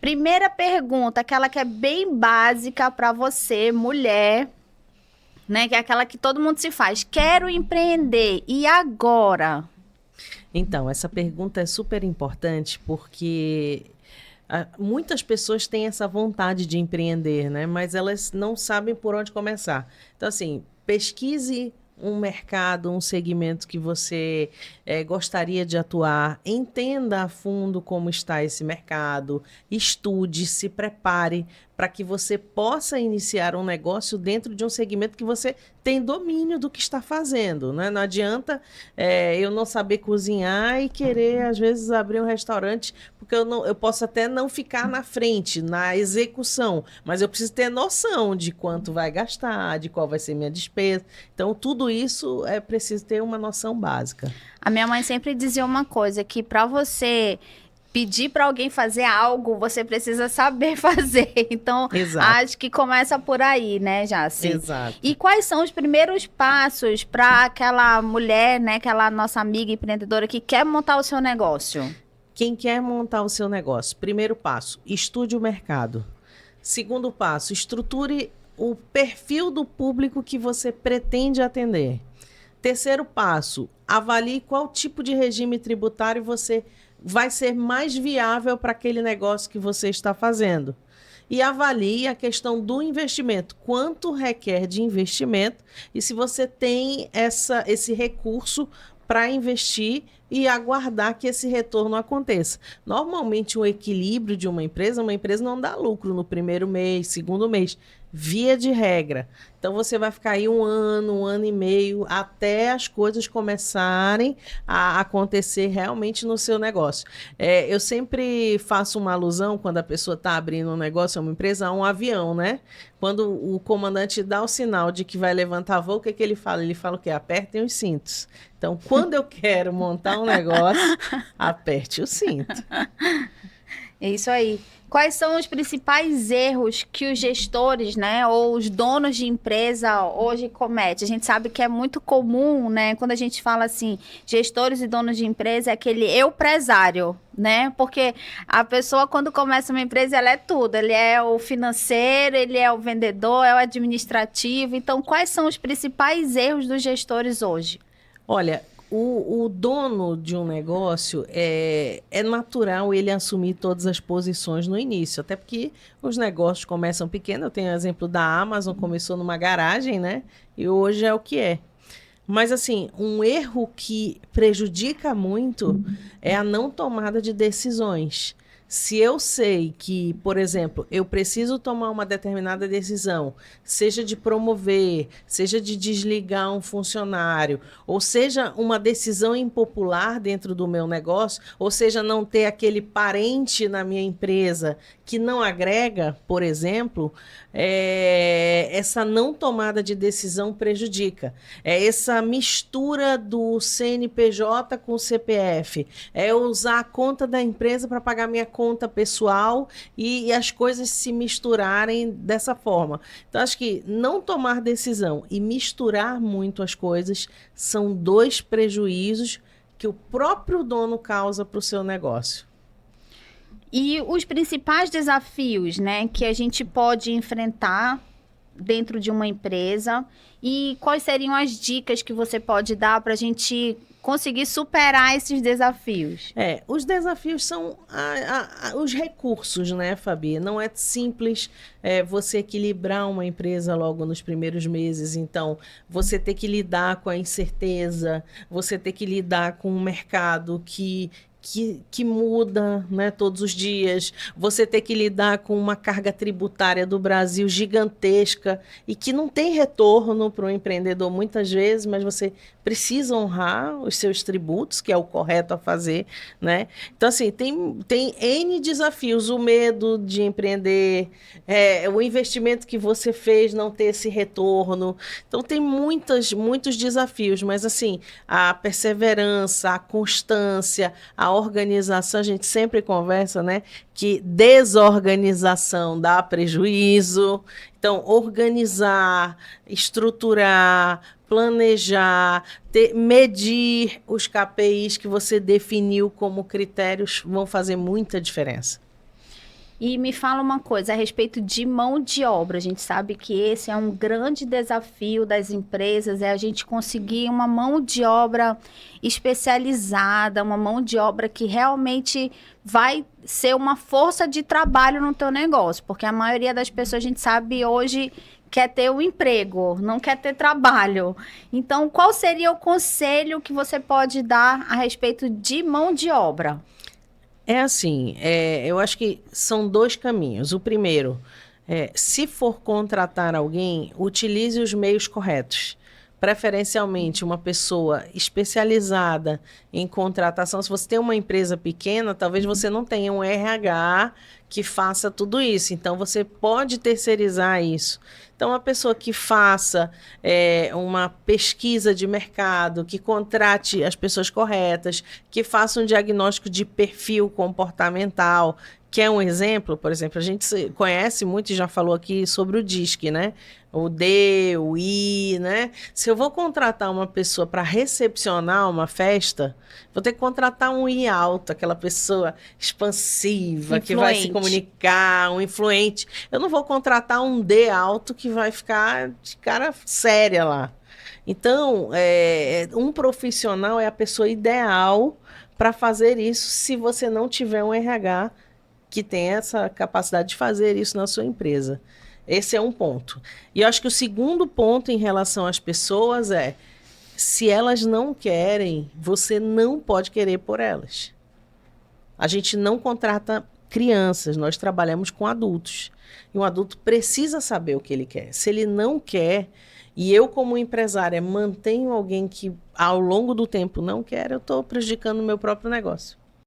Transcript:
Primeira pergunta, aquela que é bem básica para você, mulher, né? Que é aquela que todo mundo se faz. Quero empreender. E agora? Então, essa pergunta é super importante porque muitas pessoas têm essa vontade de empreender, né? Mas elas não sabem por onde começar. Então, assim, pesquise um mercado, um segmento que você gostaria de atuar, entenda a fundo como está esse mercado, estude, se prepare para que você possa iniciar um negócio dentro de um segmento que você tem domínio do que está fazendo, né? Não adianta eu não saber cozinhar e querer, às vezes, abrir um restaurante, porque eu posso até não ficar na frente, na execução, mas eu preciso ter noção de quanto vai gastar, de qual vai ser minha despesa. Então, tudo isso é preciso ter uma noção básica. A minha mãe sempre dizia uma coisa, que para você pedir para alguém fazer algo, você precisa saber fazer. Então, Exato, acho que começa por aí, né, Jaci? exato. E quais são os primeiros passos para aquela mulher, né, aquela nossa amiga empreendedora que quer montar o seu negócio? Quem quer montar o seu negócio, primeiro passo, estude o mercado. Segundo passo, estruture o perfil do público que você pretende atender. Terceiro passo, avalie qual tipo de regime tributário você vai ser mais viável para aquele negócio que você está fazendo. E avalie a questão do investimento, quanto requer de investimento e se você tem esse recurso para investir e aguardar que esse retorno aconteça. Normalmente, o equilíbrio de uma empresa não dá lucro no primeiro mês, segundo mês, via de regra. Então, você vai ficar aí um ano e meio, até as coisas começarem a acontecer realmente no seu negócio. Eu sempre faço uma alusão, quando a pessoa está abrindo um negócio, uma empresa, a um avião, né? Quando o comandante dá o sinal de que vai levantar voo, o que, que ele fala? Ele fala o quê? Apertem os cintos. Então, quando eu quero montar um negócio, aperte o cinto. É isso aí. Quais são os principais erros que os gestores, né, ou os donos de empresa hoje cometem? A gente sabe que é muito comum, né, quando a gente fala assim, gestores e donos de empresa, é aquele empresário, né? Porque a pessoa, quando começa uma empresa, ela é tudo. Ele é o financeiro, ele é o vendedor, é o administrativo. Então, quais são os principais erros dos gestores hoje? Olha, o dono de um negócio é natural ele assumir todas as posições no início, até porque os negócios começam pequenos. Eu tenho o exemplo da Amazon, começou numa garagem, né? E hoje é o que é. Mas, assim, um erro que prejudica muito é a não tomada de decisões. Se eu sei que, por exemplo, eu preciso tomar uma determinada decisão, seja de promover, seja de desligar um funcionário, ou seja uma decisão impopular dentro do meu negócio, ou seja não ter aquele parente na minha empresa que não agrega, por exemplo, essa não tomada de decisão prejudica. É essa mistura do CNPJ com o CPF. É usar a conta da empresa para pagar minha conta pessoal e as coisas se misturarem dessa forma. Então, acho que não tomar decisão e misturar muito as coisas são dois prejuízos que o próprio dono causa para o seu negócio. E os principais desafios, né, que a gente pode enfrentar dentro de uma empresa e quais seriam as dicas que você pode dar para a gente conseguir superar esses desafios? Os desafios são os recursos, né, Fabi? Não é simples você equilibrar uma empresa logo nos primeiros meses. Então, você ter que lidar com a incerteza, você ter que lidar com um mercado que muda, né, todos os dias, você ter que lidar com uma carga tributária do Brasil gigantesca e que não tem retorno para o empreendedor muitas vezes, mas você precisa honrar os seus tributos, que é o correto a fazer, né? Então, assim, tem N desafios, o medo de empreender, o investimento que você fez não ter esse retorno. Então, tem muitos desafios, mas, assim, a perseverança, a constância, a organização, a gente sempre conversa, né? Que desorganização dá prejuízo. Então, organizar, estruturar, planejar, medir os KPIs que você definiu como critérios vão fazer muita diferença. E me fala uma coisa a respeito de mão de obra. A gente sabe que esse é um grande desafio das empresas, é a gente conseguir uma mão de obra especializada, uma mão de obra que realmente vai ser uma força de trabalho no teu negócio, porque a maioria das pessoas, a gente sabe hoje, quer ter um emprego, não quer ter trabalho. Então, qual seria o conselho que você pode dar a respeito de mão de obra? É assim, eu acho que são dois caminhos. O primeiro, se for contratar alguém, utilize os meios corretos. Preferencialmente, uma pessoa especializada em contratação. Se você tem uma empresa pequena, talvez você não tenha um RH que faça tudo isso. Então, você pode terceirizar isso. Então, uma pessoa que faça uma pesquisa de mercado, que contrate as pessoas corretas, que faça um diagnóstico de perfil comportamental, que é um exemplo, por exemplo, a gente conhece muito e já falou aqui sobre o DISC, né? O D, o I, né? Se eu vou contratar uma pessoa para recepcionar uma festa, vou ter que contratar um I alto, aquela pessoa expansiva, que vai se comunicar, um influente. Eu não vou contratar um D alto que vai ficar de cara séria lá. Então, um profissional é a pessoa ideal para fazer isso se você não tiver um RH que tem essa capacidade de fazer isso na sua empresa. Esse é um ponto. E eu acho que o segundo ponto em relação às pessoas é, se elas não querem, você não pode querer por elas. A gente não contrata crianças, nós trabalhamos com adultos. E um adulto precisa saber o que ele quer. Se ele não quer, e eu como empresária mantenho alguém que ao longo do tempo não quer, eu estou prejudicando o meu próprio negócio.